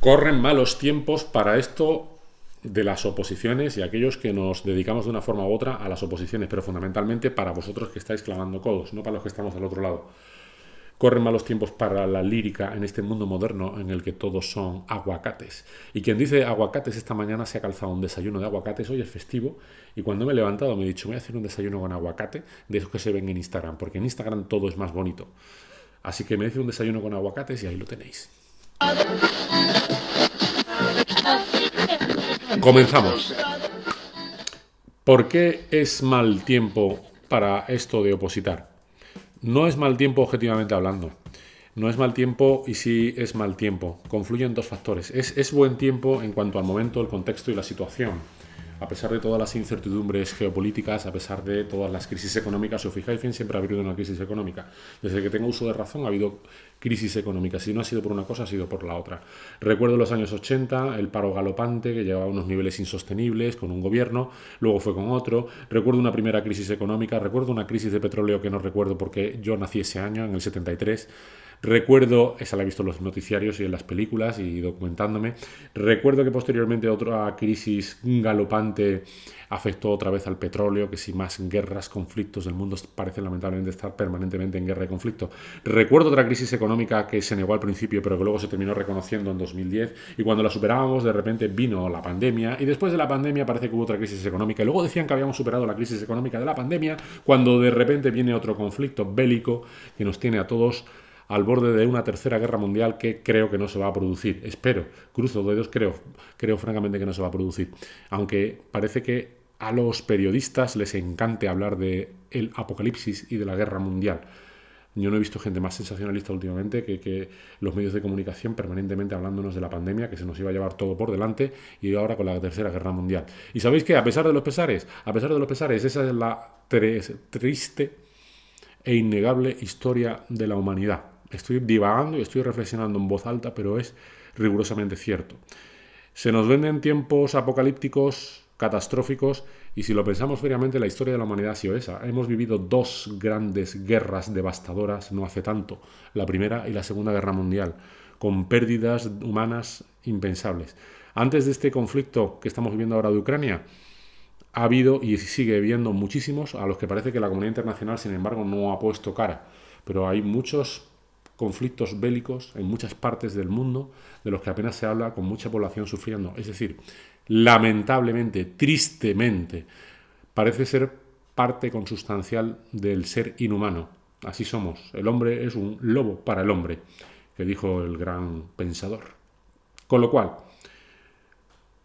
Corren malos tiempos para esto de las oposiciones y aquellos que nos dedicamos de una forma u otra a las oposiciones, pero fundamentalmente para vosotros que estáis clavando codos, no para los que estamos al otro lado. Corren malos tiempos para la lírica en este mundo moderno en el que todos son aguacates. Y quien dice aguacates esta mañana se ha calzado un desayuno de aguacates. Hoy es festivo y cuando me he levantado me he dicho voy a hacer un desayuno con aguacate de esos que se ven en Instagram, porque en Instagram todo es más bonito. Así que me hice un desayuno con aguacates y ahí lo tenéis. Comenzamos. ¿Por qué es mal tiempo para esto de opositar? No es mal tiempo objetivamente hablando. No es mal tiempo y sí es mal tiempo. Confluyen dos factores. Es buen tiempo en cuanto al momento, el contexto y la situación. A pesar de todas las incertidumbres geopolíticas, a pesar de todas las crisis económicas, si os fijáis bien, siempre ha habido una crisis económica. Desde que tengo uso de razón ha habido crisis económicas. Si no ha sido por una cosa, ha sido por la otra. Recuerdo los años 80, el paro galopante, que llevaba a unos niveles insostenibles con un gobierno, luego fue con otro. Recuerdo una primera crisis económica, recuerdo una crisis de petróleo que no recuerdo porque yo nací ese año, en el 73. Recuerdo, esa la he visto en los noticiarios y en las películas y documentándome, recuerdo que posteriormente otra crisis galopante afectó otra vez al petróleo, que si más guerras, conflictos, el mundo parece lamentablemente estar permanentemente en guerra y conflicto. Recuerdo otra crisis económica que se negó al principio, pero que luego se terminó reconociendo en 2010, y cuando la superábamos, de repente vino la pandemia, y después de la pandemia parece que hubo otra crisis económica, y luego decían que habíamos superado la crisis económica de la pandemia, cuando de repente viene otro conflicto bélico que nos tiene a todos al borde de una tercera guerra mundial que creo que no se va a producir. Espero, cruzo dedos, creo francamente que no se va a producir. Aunque parece que a los periodistas les encante hablar de el apocalipsis y de la guerra mundial. Yo no he visto gente más sensacionalista últimamente que los medios de comunicación permanentemente hablándonos de la pandemia, que se nos iba a llevar todo por delante, y ahora con la tercera guerra mundial. ¿Y sabéis qué? A pesar de los pesares, esa es la triste e innegable historia de la humanidad. Estoy divagando y estoy reflexionando en voz alta, pero es rigurosamente cierto. Se nos venden tiempos apocalípticos, catastróficos, y si lo pensamos fríamente, la historia de la humanidad ha sido esa. Hemos vivido dos grandes guerras devastadoras no hace tanto, la Primera y la Segunda Guerra Mundial, con pérdidas humanas impensables. Antes de este conflicto que estamos viviendo ahora de Ucrania, ha habido y sigue habiendo muchísimos a los que parece que la comunidad internacional, sin embargo, no ha puesto cara. Pero hay muchos conflictos bélicos en muchas partes del mundo de los que apenas se habla, con mucha población sufriendo. Es decir, lamentablemente, tristemente, parece ser parte consustancial del ser inhumano. Así somos. El hombre es un lobo para el hombre, que dijo el gran pensador. Con lo cual,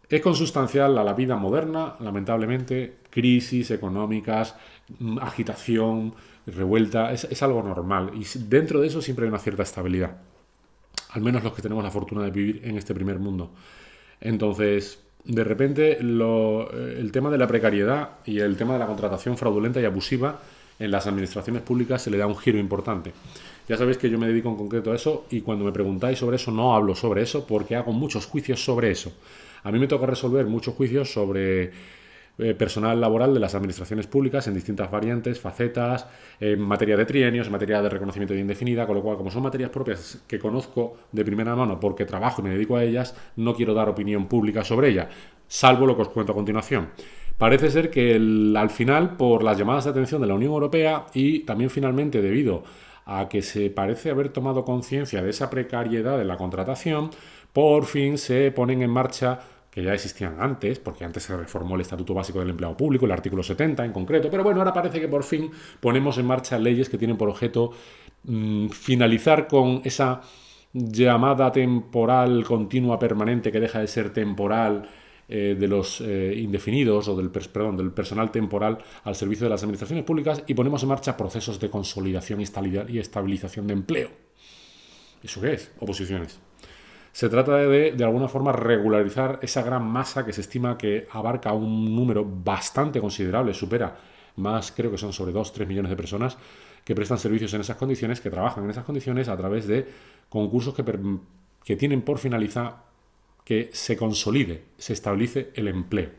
es consustancial a la vida moderna, lamentablemente, crisis económicas, agitación, revuelta, es algo normal. Y dentro de eso siempre hay una cierta estabilidad. Al menos los que tenemos la fortuna de vivir en este primer mundo. Entonces, de repente, el tema de la precariedad y el tema de la contratación fraudulenta y abusiva en las administraciones públicas se le da un giro importante. Ya sabéis que yo me dedico en concreto a eso y cuando me preguntáis sobre eso no hablo sobre eso porque hago muchos juicios sobre eso. A mí me toca resolver muchos juicios sobre personal laboral de las administraciones públicas en distintas variantes, facetas, en materia de trienios, en materia de reconocimiento de indefinida, con lo cual, como son materias propias que conozco de primera mano porque trabajo y me dedico a ellas, no quiero dar opinión pública sobre ellas, salvo lo que os cuento a continuación. Parece ser que al final, por las llamadas de atención de la Unión Europea y también finalmente debido a que se parece haber tomado conciencia de esa precariedad de la contratación, por fin se ponen en marcha, que ya existían antes, porque antes se reformó el Estatuto Básico del Empleado Público, el artículo 70 en concreto, pero bueno, ahora parece que por fin ponemos en marcha leyes que tienen por objeto finalizar con esa llamada temporal continua permanente que deja de ser temporal de los indefinidos o del personal temporal al servicio de las administraciones públicas y ponemos en marcha procesos de consolidación y estabilización de empleo. ¿Eso qué es? Oposiciones. Se trata de alguna forma regularizar esa gran masa que se estima que abarca un número bastante considerable, supera más, creo que son sobre 2-3 millones de personas que prestan servicios en esas condiciones, que trabajan en esas condiciones a través de concursos que tienen por finalizar que se consolide, se estabilice el empleo.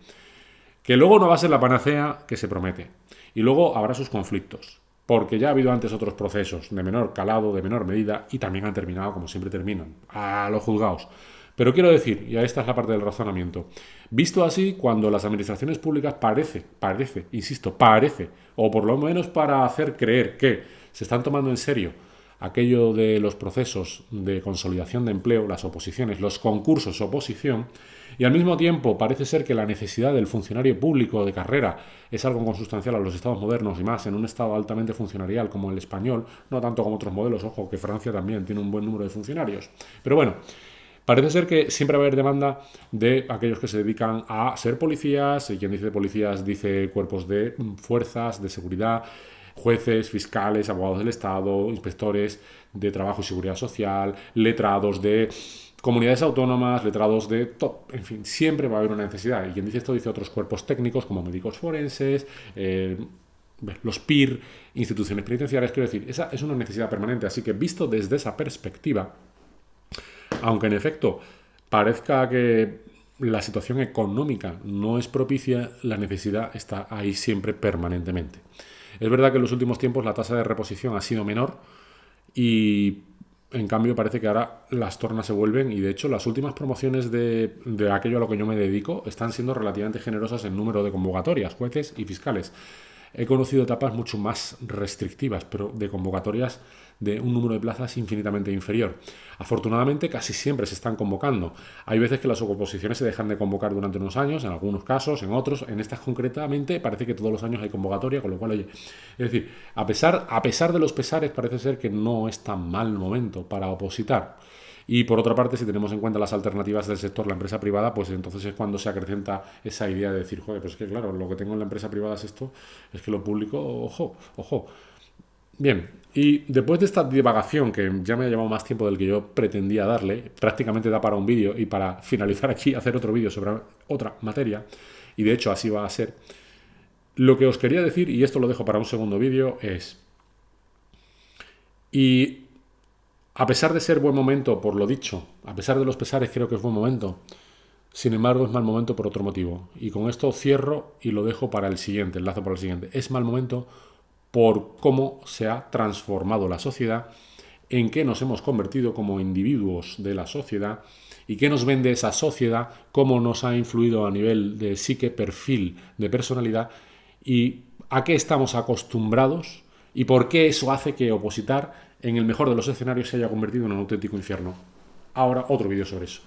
Que luego no va a ser la panacea que se promete. Y luego habrá sus conflictos. porque ya ha habido antes otros procesos de menor calado, de menor medida, y también han terminado como siempre terminan, a los juzgados. Pero quiero decir, y esta es la parte del razonamiento, visto así, cuando las administraciones públicas parece, o por lo menos para hacer creer que se están tomando en serio aquello de los procesos de consolidación de empleo, las oposiciones, los concursos oposición, y al mismo tiempo parece ser que la necesidad del funcionario público de carrera es algo consustancial a los estados modernos y más en un estado altamente funcionarial como el español, no tanto como otros modelos, ojo, que Francia también tiene un buen número de funcionarios. Pero bueno, parece ser que siempre va a haber demanda de aquellos que se dedican a ser policías, y quien dice policías dice cuerpos de fuerzas, de seguridad, jueces, fiscales, abogados del Estado, inspectores de trabajo y seguridad social, letrados de comunidades autónomas, letrados de todo. En fin, siempre va a haber una necesidad. Y quien dice esto dice otros cuerpos técnicos como médicos forenses, los PIR, instituciones penitenciarias. Quiero decir, esa es una necesidad permanente. Así que visto desde esa perspectiva, aunque en efecto parezca que la situación económica no es propicia, la necesidad está ahí siempre permanentemente. Es verdad que en los últimos tiempos la tasa de reposición ha sido menor y en cambio parece que ahora las tornas se vuelven y de hecho las últimas promociones de aquello a lo que yo me dedico están siendo relativamente generosas en número de convocatorias, jueces y fiscales. He conocido etapas mucho más restrictivas, pero de convocatorias de un número de plazas infinitamente inferior. Afortunadamente casi siempre se están convocando. Hay veces que las oposiciones se dejan de convocar durante unos años, en algunos casos, en otros, en estas concretamente parece que todos los años hay convocatoria, con lo cual, oye, es decir, a pesar de los pesares parece ser que no es tan mal momento para opositar. Y por otra parte, si tenemos en cuenta las alternativas del sector, la empresa privada, pues entonces es cuando se acrecenta esa idea de decir, joder, pues es que claro, lo que tengo en la empresa privada es esto, es que lo público, ojo, ojo. Bien, y después de esta divagación que ya me ha llevado más tiempo del que yo pretendía darle, prácticamente da para un vídeo y para finalizar aquí hacer otro vídeo sobre otra materia, y de hecho así va a ser, lo que os quería decir, y esto lo dejo para un segundo vídeo, es, y a pesar de ser buen momento por lo dicho, a pesar de los pesares creo que es buen momento, sin embargo es mal momento por otro motivo. Y con esto cierro y lo dejo para el siguiente, enlazo para el siguiente. Es mal momento por cómo se ha transformado la sociedad, en qué nos hemos convertido como individuos de la sociedad y qué nos vende esa sociedad, cómo nos ha influido a nivel de psique, perfil, de personalidad y a qué estamos acostumbrados y por qué eso hace que opositar en el mejor de los escenarios se haya convertido en un auténtico infierno. Ahora otro vídeo sobre eso.